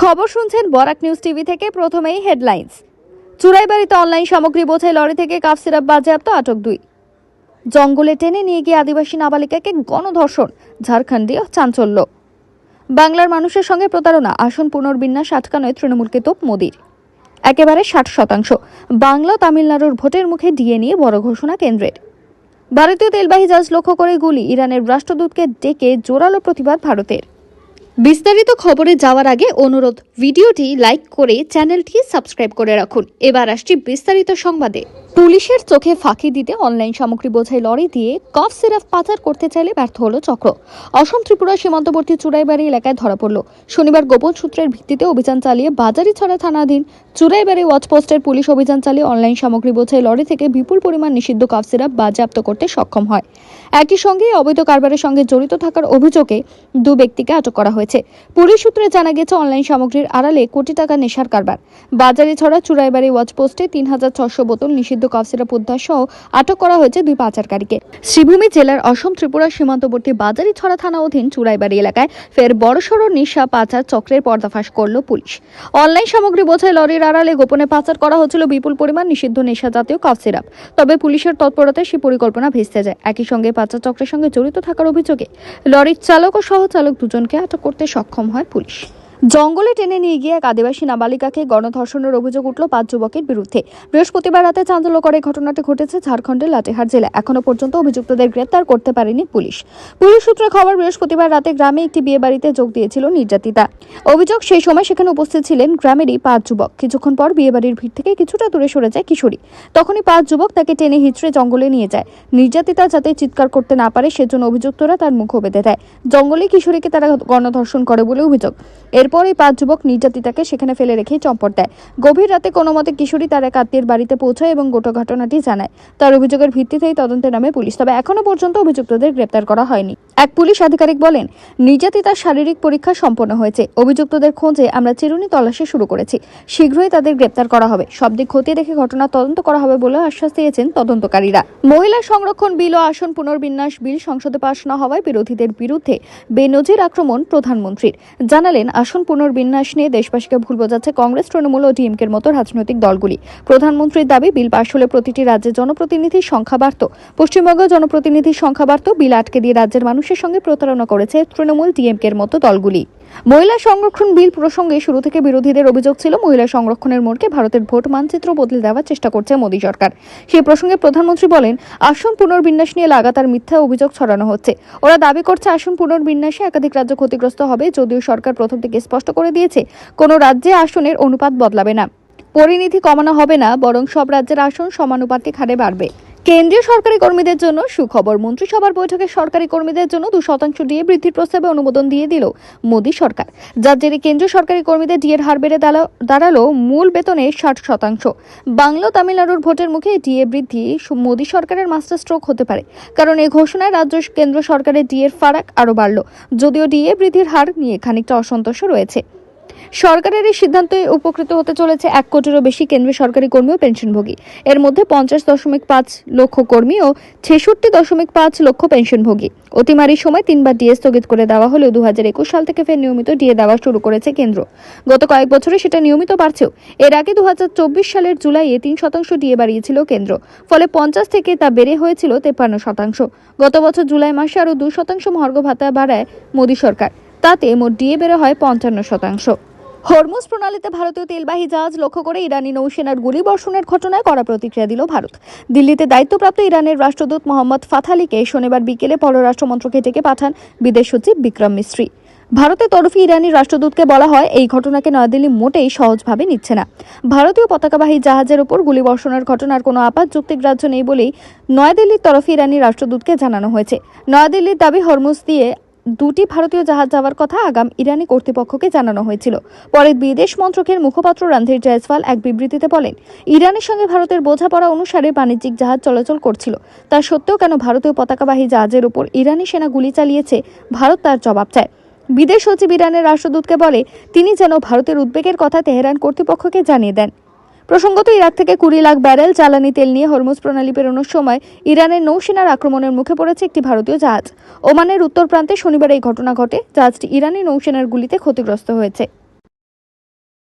খবর শুনছেন Barak news TV থেকে। প্রথমেই হেডলাইন্স। চুরাইবাড়িতে অনলাইন সামগ্রী বোঝাই লরি থেকে কাফ সিরাপ বাজেয়াপ্ত, আটক 2। জঙ্গলে টেনে নিয়ে গিয়ে আদিবাসী নাবালিকাকে গণধর্ষণ, ঝাড়খণ্ডীয় চাঞ্চল্য। বাংলার মানুষের সঙ্গে প্রতারণা, আসন পুনর্বিন্যাস আটকানোয় তৃণমূলকে তোপ মোদির। একেবারে 60%। বাংলা ও তামিলনাড়ুর ভোটের মুখে ডিএ নিয়ে বড় ঘোষণা কেন্দ্রের। ভারতীয় তেলবাহী জাহাজ লক্ষ্য করে গুলি, ইরানের রাষ্ট্রদূতকে ডেকে জোরালো প্রতিবাদ ভারতের। বিস্তারিত খবরে যাওয়ার আগে অনুরোধ, ভিডিওটি লাইক করে চ্যানেলটি সাবস্ক্রাইব করে রাখুন। এবার আসছি বিস্তারিত সংবাদে। পুলিশের চোখে ফাঁকি দিতে অনলাইন সামগ্রী বোঝাই লরি দিয়ে কফ সিরাপ পাচার করতে চাইলে ব্যর্থ হলো চক্র। অসম ত্রিপুরা সীমান্তবর্তী চুরাইবাড়ি এলাকায় ধরা পড়ল। শনিবার গোপন সূত্রের ভিত্তিতে অভিযান চালিয়ে বাজারিছড়া থানাধীন চুরাইবাড়ি ওয়াচপোস্টের পুলিশ অভিযান চালিয়ে অনলাইন সামগ্রী বোঝাই লরি থেকে বিপুল পরিমাণ নিষিদ্ধ কফ সিরাপ বাজেয়াপ্ত করতে সক্ষম হয়। একই সঙ্গে অবৈধ কারবারের সঙ্গে জড়িত থাকার অভিযোগে 2 ব্যক্তিকে আটক করা হয়েছে। পুলিশ সূত্রে জানা গেছে, অনলাইন সামগ্রীর আড়ালে কোটি টাকা নেশার কারবার। বাজারিছড়া চুরাইবাড়ি ওয়াচপোস্টে 3600 বোতল নিষিদ্ধ কফ সিরাপ উদ্ধার সহ আটক করা হয়েছে 2 পাচারকারীকে। শ্রীভূমি জেলার অসম ত্রিপুরা সীমান্তবর্তী বাজারিছড়া থানা অধীন চুরাইবাড়ি এলাকায় ফের বড়সড় নেশা পাচার চক্রের পর্দাফাশ করল পুলিশ। অনলাইন সামগ্রী বোঝাই লরির আড়ালে গোপনে পাচার করা হচ্ছিল বিপুল পরিমাণ নিষিদ্ধ নেশা জাতীয় কফ সিরাপ। তবে পুলিশের তৎপরতায় সেই পরিকল্পনা ভেস্তে যায়। একই সঙ্গে পাচার চক্রের সঙ্গে জড়িত থাকার অভিযোগে লরির চালক ও সহচালক দুজনকে আটক করতে সক্ষম হয় পুলিশ। জঙ্গলে টেনে নিয়ে গিয়ে এক আদিবাসী নাবালিকাকে গণধর্ষণের অভিযোগ উঠল 5 যুবকের বিরুদ্ধে। বৃহস্পতিবার রাতে চাঞ্চল্যকর এই ঘটনাটি ঘটেছে ঝাড়খণ্ডের লাটেহার জেলায়। এখনো পর্যন্ত অভিযুক্তদের গ্রেপ্তার করতে পারেনি পুলিশ। পুলিশ সূত্রে খবর, বৃহস্পতিবার রাতে গ্রামে একটি বিয়ে বাড়িতে যোগ দিয়েছিল নির্যাতিতা। অভিযোগ, সেই সময় সেখানে উপস্থিত ছিলেন গ্রামেরই 5 যুবক। কিছুক্ষণ পর বিয়ে বাড়ির ভিড় থেকে কিছুটা দূরে সরে যায় কিশোরী। তখনই 5 যুবক তাকে টেনে হিঁচড়ে জঙ্গলে নিয়ে যায়। নির্যাতিতা যাতে চিৎকার করতে না পারে সেজন্য অভিযুক্তরা তার মুখও বেঁধে দেয়। জঙ্গলে কিশোরীকে তারা গণধর্ষণ করে বলে অভিযোগ। এরপর এই 5 যুবক নির্যাতিতাকে সেখানে ফেলে রেখেই চম্পট দেয়। গভীর রাতে কোনো মতে কিশোরী তার এক আত্মীয়ের বাড়িতে পৌঁছায় এবং গোটা ঘটনাটি জানায়। তার অভিযোগের ভিত্তিতেই তদন্তে নামে পুলিশ। তবে এখনো পর্যন্ত অভিযুক্তদের গ্রেপ্তার করা হয়নি। এক পুলিশ আধিকারিক বলেন, নির্যাতিতার শারীরিক পরীক্ষা সম্পন্ন হয়েছে। অভিযুক্তদের খোঁজে আমরা চিরুনি তল্লাশি শুরু করেছি। শীঘ্রই তাদের গ্রেপ্তার করা হবে। সব দিক খতিয়ে দেখে ঘটনার তদন্ত করা হবে বলে আশ্বাস দিয়েছেন তদন্তকারীরা। মহিলা সংরক্ষণ বিল ও আসন পুনর্বিন্যাস বিল সংসদে পাশ না হওয়ায় বিরোধীদের বিরুদ্ধে বেনজির আক্রমণ প্রধানমন্ত্রীর। জানালেন, আসন পুনর্বিন্যাস নিয়ে দেশবাসীকে ভুল বোঝাচ্ছে কংগ্রেস, তৃণমূল ও ডিএমকের মতো রাজনৈতিক দলগুলি। প্রধানমন্ত্রীর দাবি, বিল পাশ হলে প্রতিটি রাজ্যে জনপ্রতিনিধির সংখ্যা বাড়ত। পশ্চিমবঙ্গে জনপ্রতিনিধির সংখ্যা বাড়ত। বিল আটকে দিয়ে রাজ্যের মানুষের সঙ্গে প্রতারণা করেছে তৃণমূল, ডিএমকের মতো দলগুলি। মহিলা সংরক্ষণ বিল প্রসঙ্গে শুরু থেকে বিরোধীদের অভিযোগ ছিল, মহিলা সংরক্ষণের মোড়কে ভারতের ভোট মানচিত্র বদলে দেওয়ার চেষ্টা করছে মোদী সরকার। সেই প্রসঙ্গে প্রধানমন্ত্রী বলেন, আসন পুনর্বিন্যাস নিয়ে লাগাতার মিথ্যা অভিযোগ ছড়ানো হচ্ছে। ওরা দাবি করছে আসন পুনর্বিন্যাসে একাধিক রাজ্য ক্ষতিগ্রস্ত হবে, যদিও সরকার প্রথম থেকে স্পষ্ট করে দিয়েছে কোনো রাজ্যে আসনের অনুপাত বদলাবে না, পরিণতি কমানো হবে না, বরং সব রাজ্যের আসন সমানুপাতিক হারে বাড়বে। কেন্দ্রীয় সরকারি কর্মীদের জন্য সুখবর। মন্ত্রিসভার বৈঠকে সরকারি কর্মীদের জন্য 2% ডিএ বৃদ্ধির প্রস্তাবে অনুমোদন দিয়ে দিল মোদী সরকার। যার জেরে কেন্দ্রীয় সরকারি কর্মীদের ডিএর হার বেড়ে দাঁড়ালো মূল বেতনের 60%। বাংলা ও তামিলনাড়ুর ভোটের মুখে ডিএ বৃদ্ধি মোদী সরকারের মাস্টার স্ট্রোক হতে পারে, কারণ এই ঘোষণায় রাজ্য কেন্দ্র সরকারের ডিএর ফারাক আরও বাড়ল। যদিও ডিএ বৃদ্ধির হার নিয়ে খানিকটা অসন্তোষ রয়েছে। সরকারের এই সিদ্ধান্তে উপকৃত হতে চলেছে 1 কোটিরও বেশি কেন্দ্রীয় সরকারি কর্মী ও পেনশনভোগী। এর মধ্যে 50.5 লক্ষ কর্মী ও 66.5 লক্ষ পেনশনভোগী। অতিমারির সময় 3 বার ডিএ স্থগিত করে দেওয়া হলেও 2021 সাল থেকে ফের নিয়মিত ডিএ দেওয়া শুরু করেছে কেন্দ্র। গত কয়েক বছরে সেটা নিয়মিত বাড়ছেও। এর আগে 2024 সালের জুলাইয়ে 3% ডিএ বাড়িয়েছিল কেন্দ্র। ফলে 50 থেকে তা বেড়ে হয়েছিল 53%। গত বছর জুলাই মাসে আরও 2% মহার্ঘ ভাতা বাড়ায় মোদী সরকার। তাতে মোট ডিএ বেড়ে হয় 55%। হরমুজ প্রণালীতে ভারতীয় তেলবাহী জাহাজ লক্ষ্য করে ইরানি নৌসেনার গুলিবর্ষণের ঘটনায় কড়া প্রতিক্রিয়া দিল ভারত। দিল্লিতে দায়িত্বপ্রাপ্ত ইরানের রাষ্ট্রদূত মোহাম্মদ ফাথালিকে শনিবার বিকেলে পররাষ্ট্র মন্ত্রকে ডেকে পাঠান বিদেশ সচিব বিক্রম মিস্ত্রি। ভারতের তরফে ইরানি রাষ্ট্রদূতকে বলা হয়, এই ঘটনাকে নয়াদিল্লি মোটেই সহজভাবে নিচ্ছে না। ভারতীয় পতাকাবাহী জাহাজের উপর গুলিবর্ষণের ঘটনার কোনো আপাত যুক্তিগ্রাহ্য নেই বলেই নয়াদিল্লির তরফে ইরানি রাষ্ট্রদূতকে জানানো হয়েছে। নয়াদিল্লির দাবি, হরমুজ দিয়ে 2টি ভারতীয় জাহাজ যাওয়ার কথা আগাম ইরানি কর্তৃপক্ষকে জানানো হয়েছিল। পরে বিদেশ মন্ত্রকের মুখপাত্র রণধীর জয়সওয়াল এক বিবৃতিতে বলেন, ইরানের সঙ্গে ভারতের বোঝাপড়া অনুসারে বাণিজ্যিক জাহাজ চলাচল করছিল। তা সত্ত্বেও কেন ভারতীয় পতাকাবাহী জাহাজের উপর ইরানি সেনা গুলি চালিয়েছে, ভারত তার জবাব চায়। বিদেশ সচিব ইরানের রাষ্ট্রদূতকে বলে, তিনি যেন ভারতের উদ্বেগের কথা তেহরান কর্তৃপক্ষকে জানিয়ে দেন। প্রসঙ্গত, ইরাক থেকে 20 লাখ ব্যারেল জ্বালানি তেল নিয়ে হরমুজ প্রণালী পেরোনোর সময় ইরানের নৌসেনার আক্রমণের মুখে পড়েছে একটি ভারতীয় জাহাজ। ওমানের উত্তর প্রান্তে শনিবার এই ঘটনা ঘটে। জাহাজটি ইরানি নৌসেনার গুলিতে ক্ষতিগ্রস্ত হয়েছে।